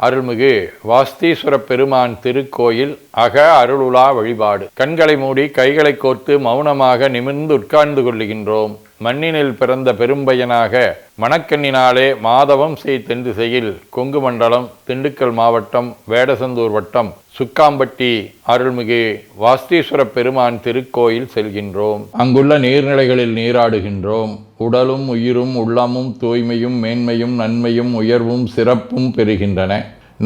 அருள்மிகு வாஸ்தீஸ்வர பெருமான் திருக்கோயில் அக அருளுலா வழிபாடு. கண்களை மூடி கைகளை கோர்த்து மௌனமாக நிமிர்ந்து உட்கார்ந்து கொள்ளுகின்றோம். மண்ணினில் பிறந்த பெரும்பயனாக மணக்கண்ணினாலே மாதவம் செய் தென்திசையில் கொங்கு மண்டலம் திண்டுக்கல் மாவட்டம் வேடசந்தூர் வட்டம் சுக்காம்பட்டி அருள்மிகு வாஸ்தீஸ்வர பெருமான் திருக்கோயில் செல்கின்றோம். அங்குள்ள நீர்நிலைகளில் நீராடுகின்றோம். உடலும் உயிரும் உள்ளமும் தூய்மையும் மேன்மையும் நன்மையும் உயர்வும் சிறப்பும் பெறுகின்றன.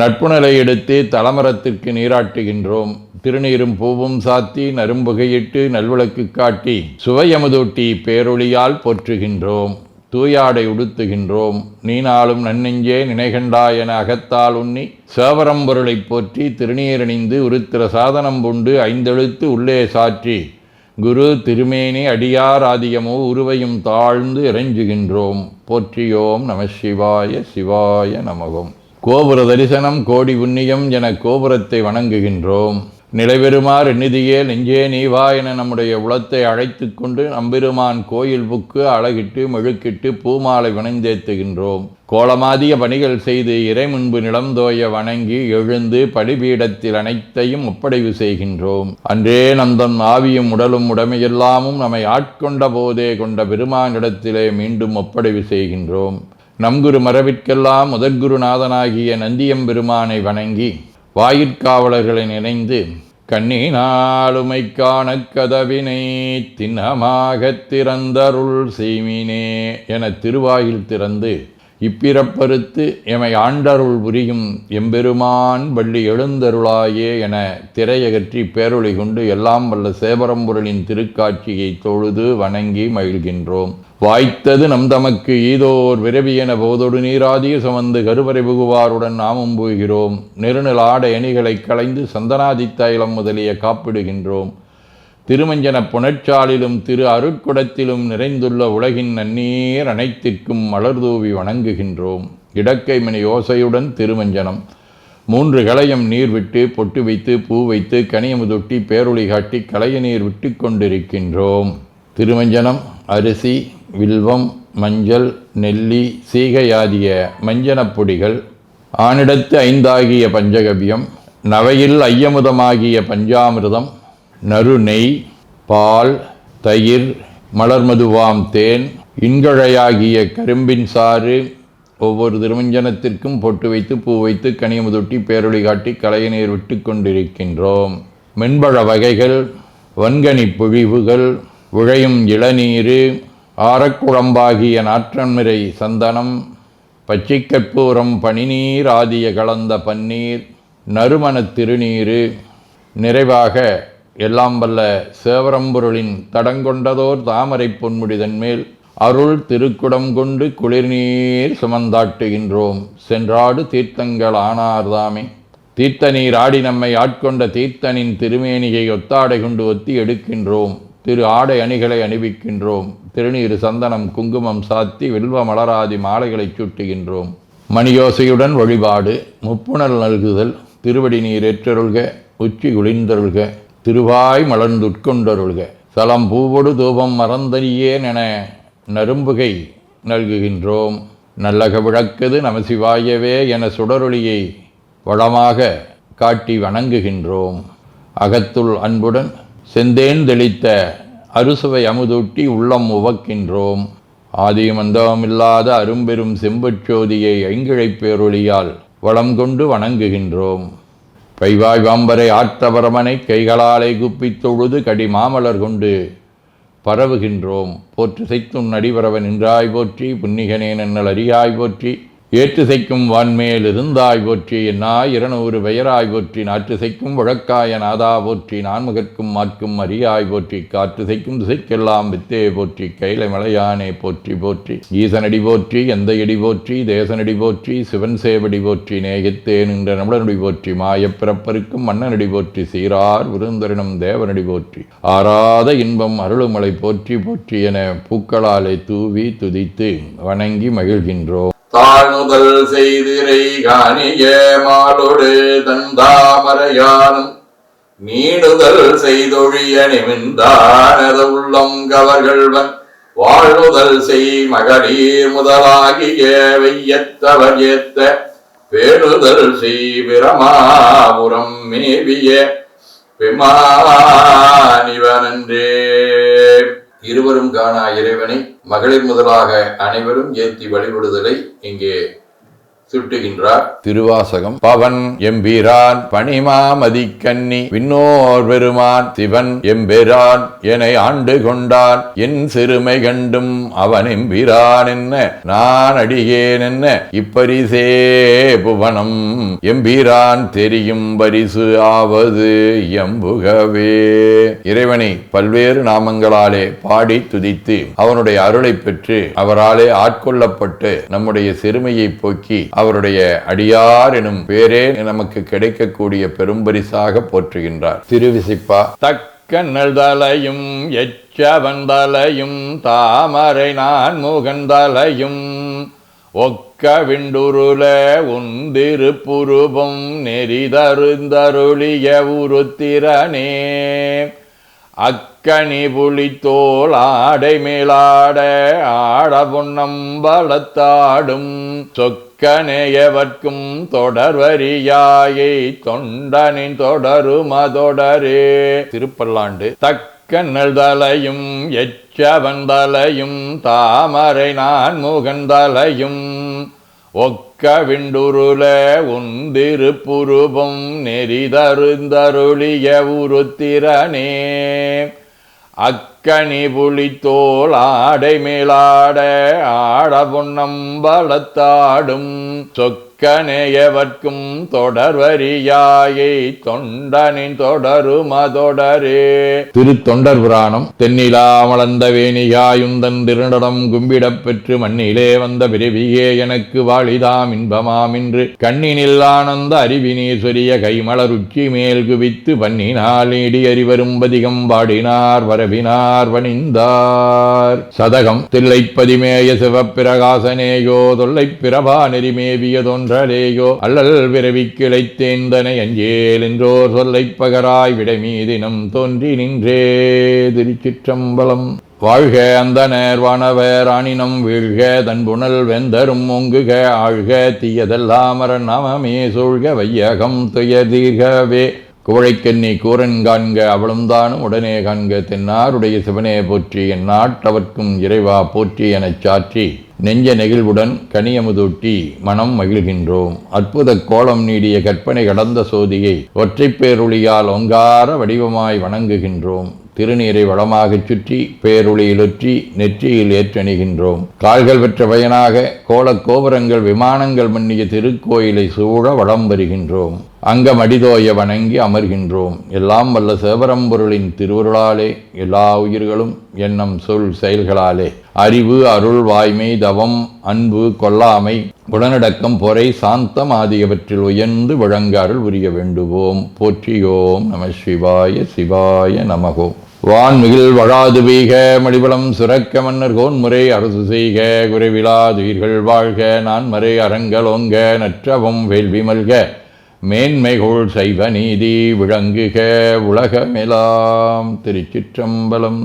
நட்புணலை எடுத்து தலமரத்திற்கு நீராட்டுகின்றோம். திருநீரும் பூவும் சாத்தி நரும்புகையிட்டு நல்விளக்கு காட்டி சுவையமுதூட்டி பேரொளியால் போற்றுகின்றோம். தூயாடை உடுத்துகின்றோம். நீனாலும் நன்னெஞ்சே நினைகண்டா என அகத்தால் உண்ணி சேவரம்பொருளை போற்றி திருநீரணிந்து உருத்திர சாதனம் புண்டு ஐந்தெழுத்து உள்ளே சாற்றி குரு திருமேனி அடியார் ஆதியமோ உருவையும் தாழ்ந்து இறைஞ்சுகின்றோம். போற்றியோம் நம சிவாய சிவாய நமகம். கோபுர தரிசனம் கோடி புண்ணியம் என கோபுரத்தை வணங்குகின்றோம். நிலைபெறுமாறு நிதியே நெஞ்சே நீவா என நம்முடைய உளத்தை அழைத்து கொண்டு நம்பெருமான் கோயில் புக்கு அழகிட்டு மெழுக்கிட்டு பூமாலை வணந்தேத்துகின்றோம். கோலமாதிய பணிகள் செய்து இறை முன்பு நிலந்தோய வணங்கி எழுந்து படிபீடத்தில் அனைத்தையும் ஒப்படைவு செய்கின்றோம். அன்றே நந்தன் ஆவியும் உடலும் உடமையெல்லாமும் நம்மை ஆட்கொண்ட போதே கொண்ட பெருமானிடத்திலே மீண்டும் ஒப்படைவு செய்கின்றோம். நம்குரு மரபிற்கெல்லாம் முதற்குருநாதனாகிய நந்தியம்பெருமானை வணங்கி வாயிற்காவலர்களை நினைந்து கண்ணினாலுமை காண கதவினை திண்ணமாகத் திறந்தருள் செய்மினே என திருவாயில் திறந்து இப்பிறப்பறுத்து எமை ஆண்டருள் புரியும் எம்பெருமான் வள்ளி எழுந்தருளாயே என திரையகற்றி பேரொளி கொண்டு எல்லாம் வல்ல சேவரம்பொருளின் திருக்காட்சியை தொழுது வணங்கி மகிழ்கின்றோம். வாய்த்தது நம் தமக்கு ஈதோர் விரவியென போதொடு நீராதிய சுமந்து கருவறை புகுவாருடன் நாமும் போகிறோம். நெருநில ஆடை அணிகளை களைந்து சந்தனாதி தைலம் முதலிய காப்பிடுகின்றோம். திருமஞ்சன புனச்சாலிலும் திரு அருட்குடத்திலும் நிறைந்துள்ள உலகின் நன்னீர் அனைத்திற்கும் மலர்தூவி வணங்குகின்றோம். இடக்கை மணி ஓசையுடன் திருமஞ்சனம் 3 களையம் நீர் விட்டு பொட்டு வைத்து பூ வைத்து கனியமுதொட்டி பேரொளி காட்டி களைய நீர் விட்டு கொண்டிருக்கின்றோம். திருமஞ்சனம் அரிசி வில்வம் மஞ்சள் நெல்லி சீகையாதிய மஞ்சனப் பொடிகள் ஆனிடத்து 5 ஆகிய பஞ்சகவ்யம் நவையில் ஐயமுதமாகிய பஞ்சாமிர்தம் நறு நெய் பால் தயிர் மலர்மதுவாம் தேன் இன்கழையாகிய கரும்பின் சாறு ஒவ்வொரு திருமஞ்சனத்திற்கும் பொட்டு வைத்து பூ வைத்து கனியமுதொட்டி பேரொளி காட்டி களைய நீர் விட்டு கொண்டிருக்கின்றோம். மென்பழ வகைகள் வன்கனி பொழிவுகள் உழையும் இளநீர் ஆரக்குழம்பாகிய நாற்றன்மிரை சந்தனம் பச்சைக்கற்பூரம் பனிநீர் ஆதிய கலந்த பன்னீர் நறுமணத் திருநீர் நிறைவாக எல்லாம் வல்ல சேவரம்பொருளின் தடங்கொண்டதோர் தாமரை பொன்முடிதன் மேல் அருள் திருக்குடம் கொண்டு குளிர்நீர் சுமந்தாட்டுகின்றோம். சென்றாடு தீர்த்தங்கள் ஆனார்தாமே தீர்த்த நீர் ஆடி நம்மை ஆட்கொண்ட தீர்த்தனின் திருமேனியை ஒத்தாடை கொண்டு ஒத்தி எடுக்கின்றோம். திரு ஆடை அணிகளை அணிவிக்கின்றோம். திருநீர் சந்தனம் குங்குமம் சாத்தி வில்வ மலராதி மாலைகளை சூட்டுகின்றோம். மணியோசையுடன் வழிபாடு. முப்புணல் நல்குதல். திருவடி நீர் ஏற்றருள்க உச்சி குளிர்ந்தருள்க திருவாய் மலர்ந்துட்கொண்டருள்க சலம் பூவொடு தூபம் மறந்தறியேன் என நரும்புகை நல்குகின்றோம். நல்லக விளக்குது நமசிவாயவே என சுடரொளியை வளமாக காட்டி வணங்குகின்றோம். அகத்துள் அன்புடன் செந்தேன் தெளித்த அறுசுவை அமுதூட்டி உள்ளம் உவக்கின்றோம். ஆதியும் அந்தமில்லாத அரும்பெரும் செம்பச்சோதியை ஐங்கிழைப் பேரொளியால் வளம் கொண்டு வணங்குகின்றோம். கைவாய் வாம்பரை ஆற்றவரமனை கைகளாலை குப்பித் தொழுது கடி மாமலர் கொண்டு பரவுகின்றோம். போற்று செய்தும் நடிவரவன் நின்றாய் போற்றி புன்னிகனே நன்னல் அறியாய் போற்றி ஏற்று செய்க்கும் வான்மேல் இருந்தாய் போற்றி என்னாய் 200 பெயராய் போற்றி நாற்று செய்க்கும் வழக்காய நாதா போற்றி நான்முகற்கும் மாற்கும் அறியாய் போற்றி காற்று செய்க்கும் திசைக்கெல்லாம் வித்தே போற்றி கைலை மலையானே போற்றி போற்றி ஈசனடி போற்றி எந்த எடி போற்றி தேசனடி போற்றி சிவன் சேவடி போற்றி நேயத்தே நின்ற நம்மளனடி போற்றி மாயப்பிறப்பருக்கும் மன்னனடி போற்றி சீரார் விருந்தரினம் தேவனடி போற்றி ஆராத இன்பம் அருளுமலை போற்றி போற்றி என பூக்களாலே தூவி துதித்து வணங்கி மகிழ்கின்றோம். தாழ்நுதல் செய்திரை காணிய மாலோடு தந்தாமரையானும் நீடுதல் செய்தொழிய நிமிந்தானத உள்ளம் கவர்கள்வன் வாழ்நுதல் செய் மகளிர் முதலாகிய வெய்யத்தவர் ஏத்த பேணுதல் செய்பிரமாபுரம் மேவிய பெமானிவனன்றே. இருவரும் காணா இறைவனை மகளிர் முதலாக அனைவரும் ஏத்தி வழிபடுதலை இங்கே சுட்டுகின்றார். திருவாசகம். பவன் எம்பிரான் பணிமாமதி கன்னி விண்ணோர் பெருமான் சிவன் எம்பெரான் என ஆண்டு கொண்டான் என் சிறுமை கண்டும் அவன் எம்பிரான் என்ன நான் அடியேன் என்ன இப்பரிசே புவனம் எம்பிரான் தெரியும் பரிசு ஆவது எம்புகவே. இறைவனை பல்வேறு நாமங்களாலே பாடி துதித்து அவனுடைய அருளை பெற்று அவராலே ஆட்கொள்ளப்பட்டு நம்முடைய சிறுமையை போக்கி அவருடைய அடியார் எனும் பேரே நமக்கு கிடைக்கக்கூடிய பெரும்பரிசாக போற்றுகின்றார். திருவிசிப்பா. தக்கநல் தலையும் எச்சவந்தலையும் தாமரை நான் முகந்தலையும் ஒக்க விண்டுருள உந்திருப்புருபம் நெறிதருந்தருளிய உருத்திரனே அக்கனி புலித்தோல் ஆடை மேலாட ஆட பொன்னம்பலத்தாடும் சொக்கனேயவர்க்கும் தொடர்வரியாயை தொண்டனின் தொடருமதொடரே. திருப்பல்லாண்டு. தக்கநல் தலையும் எச்சவந்தலையும் தாமரை நான் முகந்தலையும் ஒக்க விண்டுருள உந்திருப்புருபம் நெறிதருந்தருளிய உருத்திரனே அக்கனி புலித்தோல் ஆடை மேலாட ஆட பொன்னம்பலத்தாடும் சொக்கனேயவர்க்கும் தொடர்வரியாயை தொண்டனின் தொடருமதொடரே. திருத்தொண்டர் புராணம். தென்னிலா மலர்ந்த வேணியாயுந்தன் திருநடம் கும்பிடப் பெற்று மண்ணிலே வந்த பிறவியே எனக்கு வாழிதாம் இன்பமாம் என்று கண்ணினில் ஆனந்த அறிவினீஸ்வரிய கைமலருச்சி மேல் குவித்து பன்னினால் நீடி அறிவரும் பதிகம் பாடினார் வரவினார் வணிந்தார். சதகம். தில்லைப்பதிமேய சிவப்பிரகாசனேயோ தொல்லைப் பிரபா நெறிமேவியதொன் அல்லல் விரவி கிளைத்தேந்தனை அஞ்சேல் என்றோர் சொல்லைப் பகராய் விடைமீதினம் தோன்றி நின்றே. திருச்சிற்றம்பலம். வாழ்க அந்தனர் வானவர் ஆணினம் வீழ்க தன்புணல் வெந்தரும் ஒங்குக ஆழ்க தீயதெல்லாம் நாமமே சூழ்க வையகம் துயதீர்கவே. குவழைக்கண்ணி கூரன் காண்க அவளும் தானும் உடனே காண்க தென்னாருடைய சிவனே போற்றி என் நாட்டவர்க்கும் இறைவா போற்றி எனச் சாற்றி நெஞ்ச நெகிழ்வுடன் கனியமுதூட்டி மனம் மகிழ்கின்றோம். அற்புத கோலம் நீடிய கற்பனை கடந்த சோதியை ஒற்றைப் பேருளியால் ஒங்கார வடிவமாய் வணங்குகின்றோம். திருநீரை வளமாகச் சுற்றி பேருளியிலொற்றி நெற்றியில் ஏற்றணிகின்றோம். கால்கள் பெற்ற பயனாக கோலக் கோபுரங்கள் விமானங்கள் மன்னிய திருக்கோயிலை சூழ வளம் வருகின்றோம். அங்கம் அடிதோய வணங்கி அமர்கின்றோம். எல்லாம் வல்ல சிவபரம்பொருளின் திருவருளாலே எல்லா உயிர்களும் எண்ணம் சொல் செயல்களாலே அறிவு அருள் வாய்மை தவம் அன்பு கொல்லாமை உடனடக்கம் பொறை சாந்தம் ஆகியவற்றில் உயர்ந்து விளங்க அருள் புரிய வேண்டுவோம். போற்றியோம் நம சிவாய சிவாய நமகோ. வான்மிகில் வழாது வீக மடிபலம் சுரக்க மன்னர் கோன்முறை அரசு செய்க குறைவிலாதுயிர்கள் வாழ்க நான்மறை அரங்கலோங்க நற்றவம் வேள்வி மல்க மேன்மைகோள் சைவ நீதி விளங்குக உலகமெலாம். திருச்சிற்றம்பலம்.